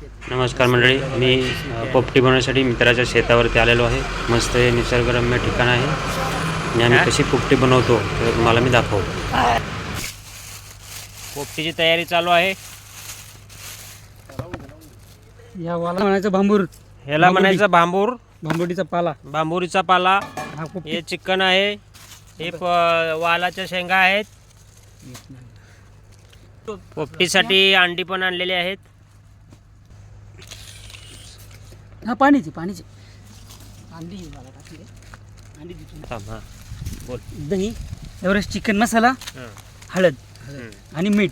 नमस्कार मंडळी, मी पोपटी बनवण्यासाठी मित्राच्या शेतावरती आलेलो आहे. मस्त हे निसर्गरम्य ठिकाण आहे आणि आम्ही कशी पोपटी बनवतो तर तुम्हाला मी दाखवतो. पोपटीची तयारी चालू आहे. या वाला म्हणायचं भांबूर, ह्याला म्हणायचं भांबूर, भांबुडीचा पाला. भांबुरीचा पाला. हा पोपटी. हे चिकन आहे, हे वालाच्या शेंगा आहेत. पोपटीसाठी अंडी पण आणलेली आहेत. हा पाणीची अंडी मला टाकली. अंडी थांब, हां बोल. दही, एव्हरेस्ट चिकन मसाला, हां. हळद हम्म. आणि मीठ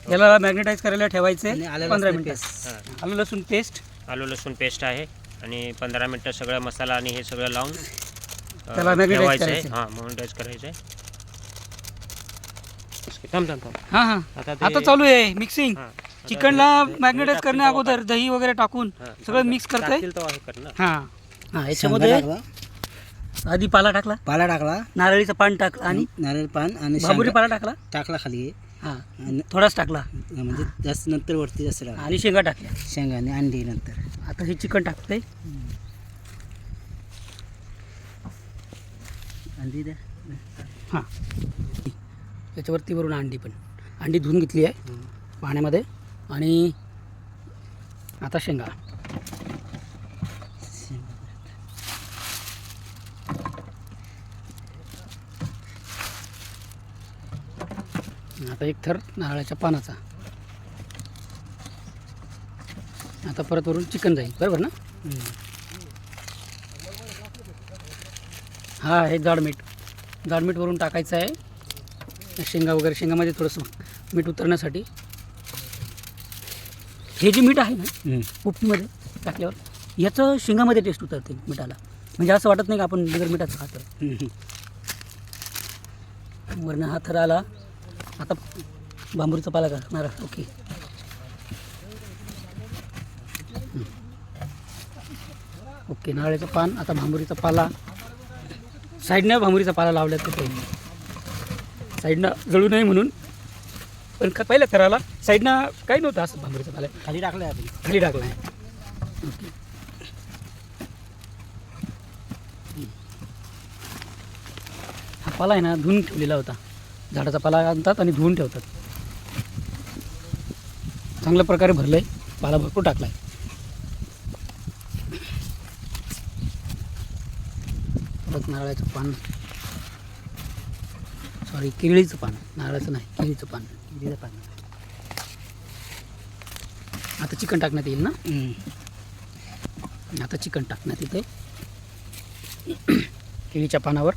याला मॅग्नेटाईज करायला ठेवायचे 15 मिनिटं. हां. आलं लसूण पेस्ट, आलू लसूण पेस्ट आहे आणि 15 मिनटं सगळं मसाला आणि हे सगळं लावून त्याला magnetize ठेवायचं आहे. करायचं. हां, मॅग्नेटाईज करायचं आहे. थांब. हा हा आता चालू आहे मिक्सिंग. चिकनला मॅग्नेटाईज करण्या अगोदर दही वगैरे टाकून सगळं मिक्स करताय. हा हा याच्यामध्ये आधी पाला टाकला, नारळीचं पान टाकलं आणि नारळ पान आणि भांबुरी पाला टाकला खाली. हा थोडाच टाकला म्हणजे जास्त नंतर वरती जास्त टाकला. आणि शेंगा टाकल्या. शेंगा आणि अंडी नंतर. आता हे चिकन टाकतंय. अंडी द्या. हां त्याच्यावरती वरून अंडी धुवून घेतली आहे पाण्यामध्ये. आणि आता शेंगा. आता एक थर नारळाच्या पानाचा. आता परत वरून चिकन जाईल, बरोबर ना. हा हे जाड मीठ वरून टाकायचं आहे. शेंगा वगैरे, शेंगामध्ये थोडंसं मीठ उतरण्यासाठी. हे जे मीठ आहे ना पोपटीमध्ये टाकल्यावर याचं शेंगामध्ये टेस्ट उतरते मिठाला. म्हणजे असं वाटत नाही का आपण बिगर मिठाचं खातो. वरनं हा थर आला. आता भांबुरीचा पाला टाकणार. ओके. ओके नारळाचं पान. आता भांबुरीचा पाला. साईडनं भांबुरीचा पाला लावला तर साईडनं जळू नये म्हणून. पण पहिल्या थराला साईडनं काही नव्हतं असं. भांबुरीचा पाला खाली टाकलं आहे. खाली टाकला आहे. ओके. हा पाला आहे ना धुवून ठेवलेला होता. झाडाचा पाला आणतात आणि धुवून ठेवतात. चांगल्या प्रकारे भरलं आहे. पाला भरपूर टाकला आहे. परत नारळाचं पान, सॉरी केळीचं पान, नारळाचं नाही केळीचं पान. आता चिकन टाकण्यात येईल ना. आता चिकन टाकण्यात येते केळीच्या पानावर.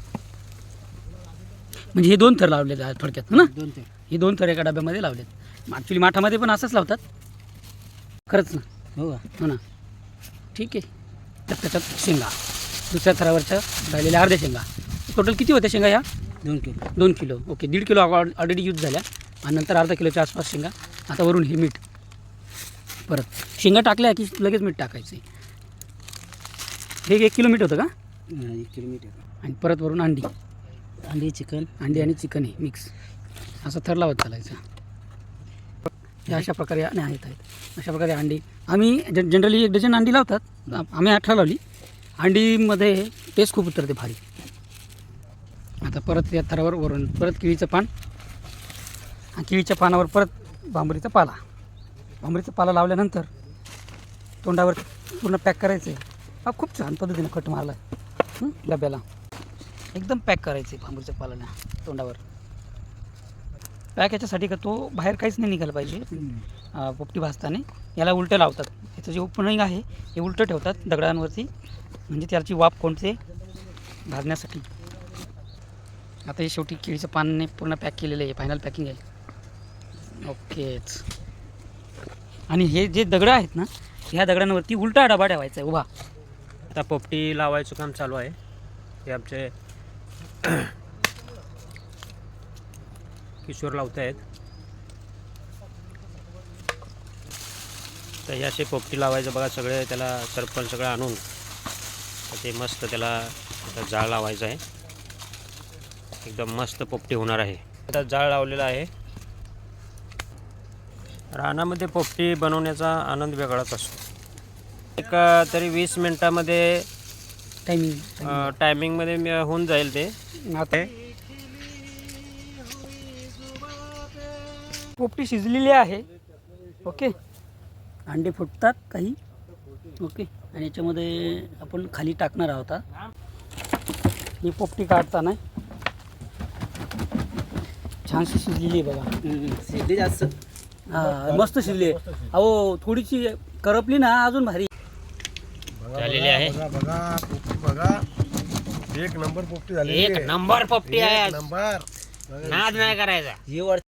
म्हणजे हे 2 थर लावलेले आहेत थोडक्यात ना. हे 2 थर एका डब्यामध्ये लावलेत. ॲक्च्युली माठामध्ये पण असंच लावतात खरंच ना. हो ना. ठीक आहे. तर त्याच्यात शेंगा दुसऱ्या थरावरच्या राहिलेल्या अर्ध्या शेंगा. टोटल किती होत्या शेंगा ह्या? 2 kilo. Okay. 1.5 kilo already use झाल्या आणि नंतर अर्धा किलोच्या आसपास शेंगा. आता वरून हे मीठ. परत शेंगा टाकल्या की लगेच मीठ टाकायचं. हे 1 किलो मीठ होतं का? 1 किलो मीठ. आणि परत वरून अंडी अंडी आणि चिकन हे मिक्स. असं थर लावत चालायचं. हे अशा प्रकारे आहेत. अशा प्रकारे अंडी आम्ही जनरली 1 डझन अंडी लावतात. आम्ही 18 लावली. अंडीमध्ये टेस्ट खूप उतरते भारी. आता परत या थरावर वरून परत केळीचं पान. केळीच्या पानावर परत भांबुरीचा पाला लावल्यानंतर तोंडावर पूर्ण पॅक करायचं आहे. हा खूप छान पद्धतीने कट मारला आहे डब्याला. एकदम पॅक करायचं आहे भांबुरीच्या पाल्याला तोंडावर. पॅक याच्यासाठी का तो बाहेर काहीच नाही निघालं पाहिजे. पोपटी भाजताना याला उलटं लावतात. याचं जे ओपनिंग आहे हे उलटं ठेवतात दगडांवरती, म्हणजे त्याची वाफ कोणते भाजण्यासाठी. आता हे शेवटी केळीचं पानने पूर्ण पॅक केलेलं आहे. फायनल पॅकिंग आहे. ओकेच. आणि हे जे दगडं आहेत ना ह्या दगडांवरती उलटा डबा ठेवायचा आहे उभा. आता पोपटी लावायचं काम चालू आहे. हे आमचे किशोर लावत आहेत. तर हे असे पोपटी लावायचं बघा. सगळे त्याला सर्पल सगळं आणून ते मस्त त्याला आता जाळ लावायचं आहे. एकदम मस्त पोपटी होणार आहे. आता जाळ लावलेला आहे. रानामध्ये पोपटी बनवण्याचा आनंद वेगळाच असतो. एक तरी 20 मिनिटामध्ये टायमिंगमध्ये होऊन जाईल ते. आता पोपटी शिजलेली आहे. ओके, अंडे फुटतात काही. ओके, आणि याच्यामध्ये आपण खाली टाकणार आहोत. ही पोपटी काढताना छानशी शिजलेली आहे बघा. शिजली जास्त. हा, मस्त शिजली आहे. अहो, थोडीशी करपली ना अजून भारी झालेली आहे. बघा पोपटी बघा, एक नंबर पोपटी झाली. एक नंबर पोपटी आहे. नंबर नाद नाही करायचा. हे